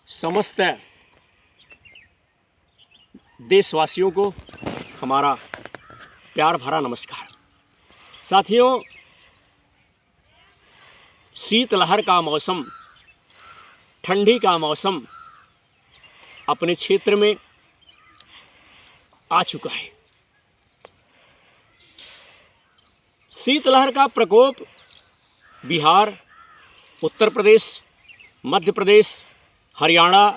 समस्त देशवासियों को हमारा प्यार भरा नमस्कार। साथियों, शीतलहर का मौसम, ठंडी का मौसम अपने क्षेत्र में आ चुका है। शीतलहर का प्रकोप बिहार, उत्तर प्रदेश, मध्य प्रदेश, हरियाणा,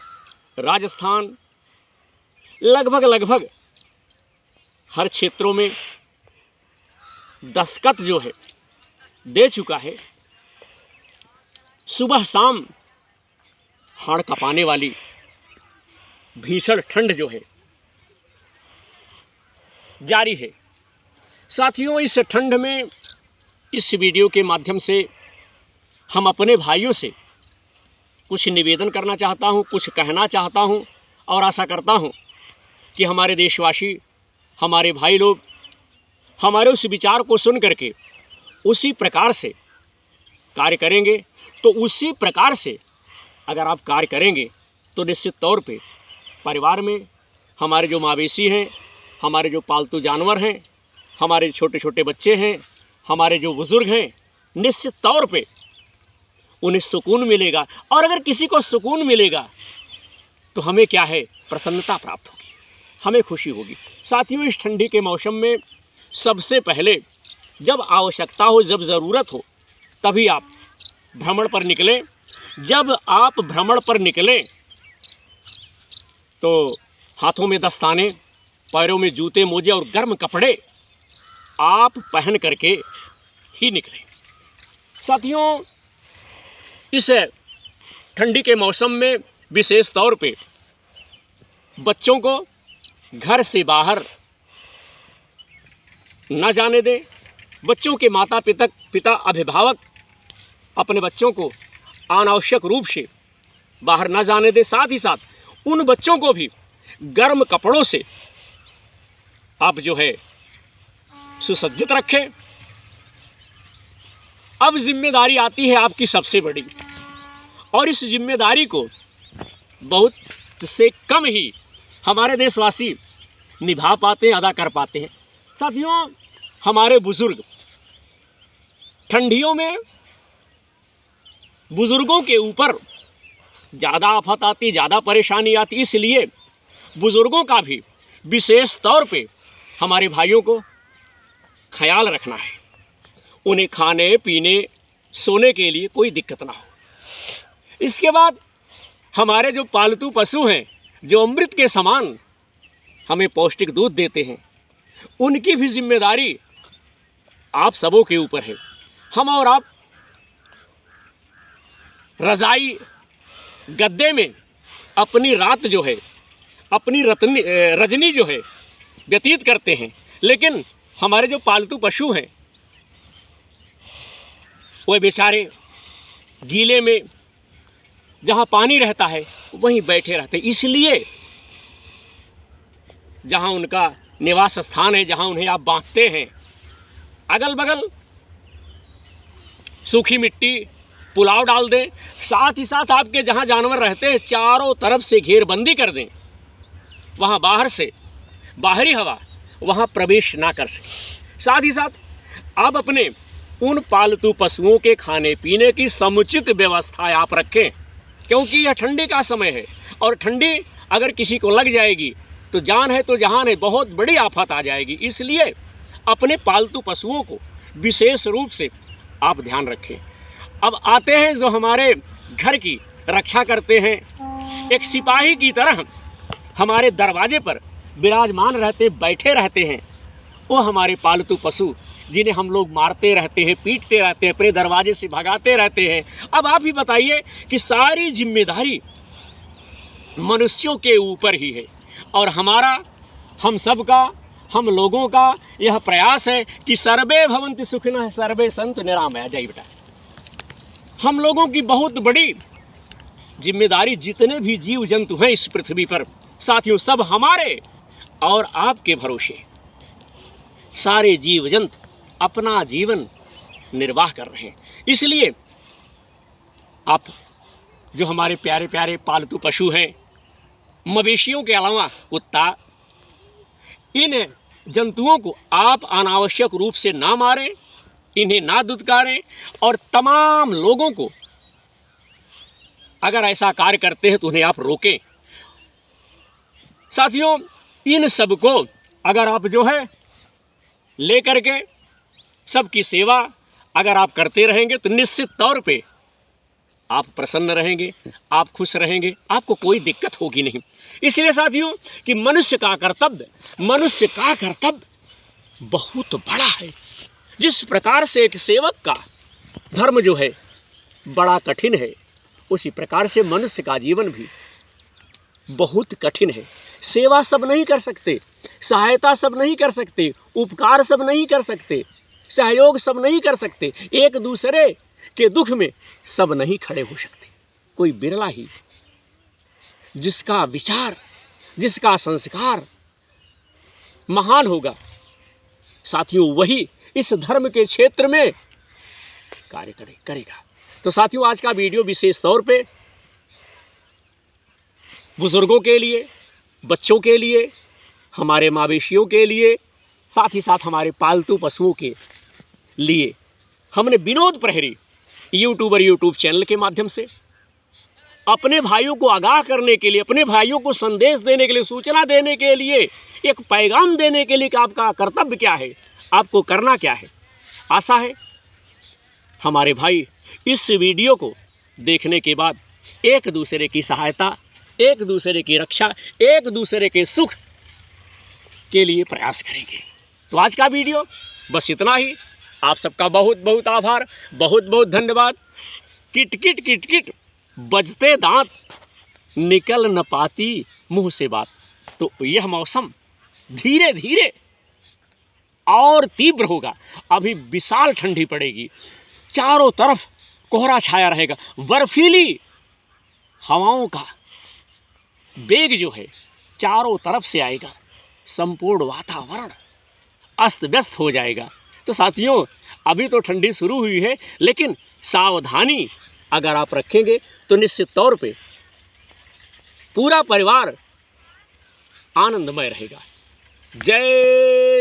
राजस्थान लगभग हर क्षेत्रों में दस्तक जो है दे चुका है। सुबह शाम हाड़ कांपने वाली भीषण ठंड जो है जारी है। साथियों, इस ठंड में इस वीडियो के माध्यम से हम अपने भाइयों से कुछ निवेदन करना चाहता हूं, कुछ कहना चाहता हूं और आशा करता हूं कि हमारे देशवासी, हमारे भाई लोग हमारे उस विचार को सुन करके उसी प्रकार से कार्य करेंगे। तो उसी प्रकार से अगर आप कार्य करेंगे तो निश्चित तौर पे परिवार में हमारे जो मवेशी हैं, हमारे जो पालतू जानवर हैं, हमारे छोटे छोटे बच्चे हैं, हमारे जो बुज़ुर्ग हैं, निश्चित तौर पे उन्हें सुकून मिलेगा। और अगर किसी को सुकून मिलेगा तो हमें क्या है, प्रसन्नता प्राप्त होगी, हमें खुशी होगी। साथियों, इस ठंडी के मौसम में सबसे पहले जब आवश्यकता हो, जब ज़रूरत हो, तभी आप भ्रमण पर निकलें। जब आप भ्रमण पर निकलें तो हाथों में दस्ताने, पैरों में जूते मोजे और गर्म कपड़े आप पहन करके ही निकलें। साथियों, इस ठंडी के मौसम में विशेष तौर पे बच्चों को घर से बाहर न जाने दें। बच्चों के माता पिता अभिभावक अपने बच्चों को अनावश्यक रूप से बाहर न जाने दें। साथ ही साथ उन बच्चों को भी गर्म कपड़ों से आप जो है सुसज्जित रखें। अब जिम्मेदारी आती है आपकी सबसे बड़ी, और इस जिम्मेदारी को बहुत से कम ही हमारे देशवासी निभा पाते हैं, अदा कर पाते हैं। साथियों, हमारे बुजुर्ग ठंडियों में बुजुर्गों के ऊपर ज़्यादा आफत आती, ज़्यादा परेशानी आती, इसलिए बुजुर्गों का भी विशेष तौर पे हमारे भाइयों को ख्याल रखना है। उन्हें खाने पीने सोने के लिए कोई दिक्कत ना हो। इसके बाद हमारे जो पालतू पशु हैं, जो अमृत के समान हमें पौष्टिक दूध देते हैं, उनकी भी जिम्मेदारी आप सबों के ऊपर है। हम और आप रजाई गद्दे में अपनी रात जो है, अपनी रजनी जो है व्यतीत करते हैं, लेकिन हमारे जो पालतू पशु हैं वो बेचारे गीले में जहाँ पानी रहता है वहीं बैठे रहते हैं। इसलिए जहाँ उनका निवास स्थान है, जहाँ उन्हें आप बांधते हैं, अगल बगल सूखी मिट्टी, पुलाव डाल दें। साथ ही साथ आपके जहाँ जानवर रहते हैं चारों तरफ से घेरबंदी कर दें, वहाँ बाहर से बाहरी हवा वहाँ प्रवेश ना कर सके। साथ ही साथ आप अपने उन पालतू पशुओं के खाने पीने की समुचित व्यवस्था आप रखें, क्योंकि यह ठंडी का समय है और ठंडी अगर किसी को लग जाएगी तो जान है तो जहान है, बहुत बड़ी आफत आ जाएगी। इसलिए अपने पालतू पशुओं को विशेष रूप से आप ध्यान रखें। अब आते हैं जो हमारे घर की रक्षा करते हैं, एक सिपाही की तरह हमारे दरवाजे पर विराजमान रहते, बैठे रहते हैं, वो हमारे पालतू पशु जिन्हें हम लोग मारते रहते हैं, पीटते रहते हैं, अपने दरवाजे से भगाते रहते हैं। अब आप ही बताइए कि सारी जिम्मेदारी मनुष्यों के ऊपर ही है, और हमारा, हम सब का, हम लोगों का यह प्रयास है कि सर्वे भवन्तु सुखिनः सर्वे सन्तु निरामया। जय बेटा, हम लोगों की बहुत बड़ी जिम्मेदारी, जितने भी जीव जंतु हैं इस पृथ्वी पर, साथियों, सब हमारे और आपके भरोसे सारे जीव जंतु अपना जीवन निर्वाह कर रहे हैं। इसलिए आप जो हमारे प्यारे प्यारे पालतू पशु हैं, मवेशियों के अलावा कुत्ता, इन जंतुओं को आप अनावश्यक रूप से ना मारें, इन्हें ना दुत्कारें, और तमाम लोगों को अगर ऐसा कार्य करते हैं तो उन्हें आप रोकें। साथियों, इन सब को अगर आप जो है लेकर के सबकी सेवा अगर आप करते रहेंगे तो निश्चित तौर पे आप प्रसन्न रहेंगे, आप खुश रहेंगे, आपको कोई दिक्कत होगी नहीं। इसलिए साथियों कि मनुष्य का कर्तव्य बहुत बड़ा है। जिस प्रकार से एक सेवक का धर्म जो है बड़ा कठिन है, उसी प्रकार से मनुष्य का जीवन भी बहुत कठिन है। सेवा सब नहीं कर सकते, सहायता सब नहीं कर सकते, उपकार सब नहीं कर सकते, सहयोग सब नहीं कर सकते, एक दूसरे के दुख में सब नहीं खड़े हो सकते। कोई बिरला ही जिसका विचार, जिसका संस्कार महान होगा साथियों, वही इस धर्म के क्षेत्र में कार्य करेगा। तो साथियों, आज का वीडियो विशेष तौर पे बुजुर्गों के लिए, बच्चों के लिए, हमारे मवेशियों के लिए, साथ ही साथ हमारे पालतू पशुओं के लिए हमने विनोद प्रहरी यूट्यूब चैनल के माध्यम से अपने भाइयों को आगाह करने के लिए, अपने भाइयों को संदेश देने के लिए, सूचना देने के लिए, एक पैगाम देने के लिए कि आपका कर्तव्य क्या है, आपको करना क्या है। आशा है हमारे भाई इस वीडियो को देखने के बाद एक दूसरे की सहायता, एक दूसरे की रक्षा, एक दूसरे के सुख के लिए प्रयास करेंगे। तो आज का वीडियो बस इतना ही। आप सबका बहुत बहुत आभार, बहुत बहुत धन्यवाद। किट किट किट किट बजते दांत, निकल न पाती मुंह से बात। तो यह मौसम धीरे धीरे और तीव्र होगा। अभी विशाल ठंडी पड़ेगी, चारों तरफ कोहरा छाया रहेगा, बर्फीली हवाओं का वेग जो है चारों तरफ से आएगा, संपूर्ण वातावरण अस्त व्यस्त हो जाएगा। तो साथियों, अभी तो ठंडी शुरू हुई है, लेकिन सावधानी अगर आप रखेंगे तो निश्चित तौर पे पूरा परिवार आनंदमय रहेगा। जय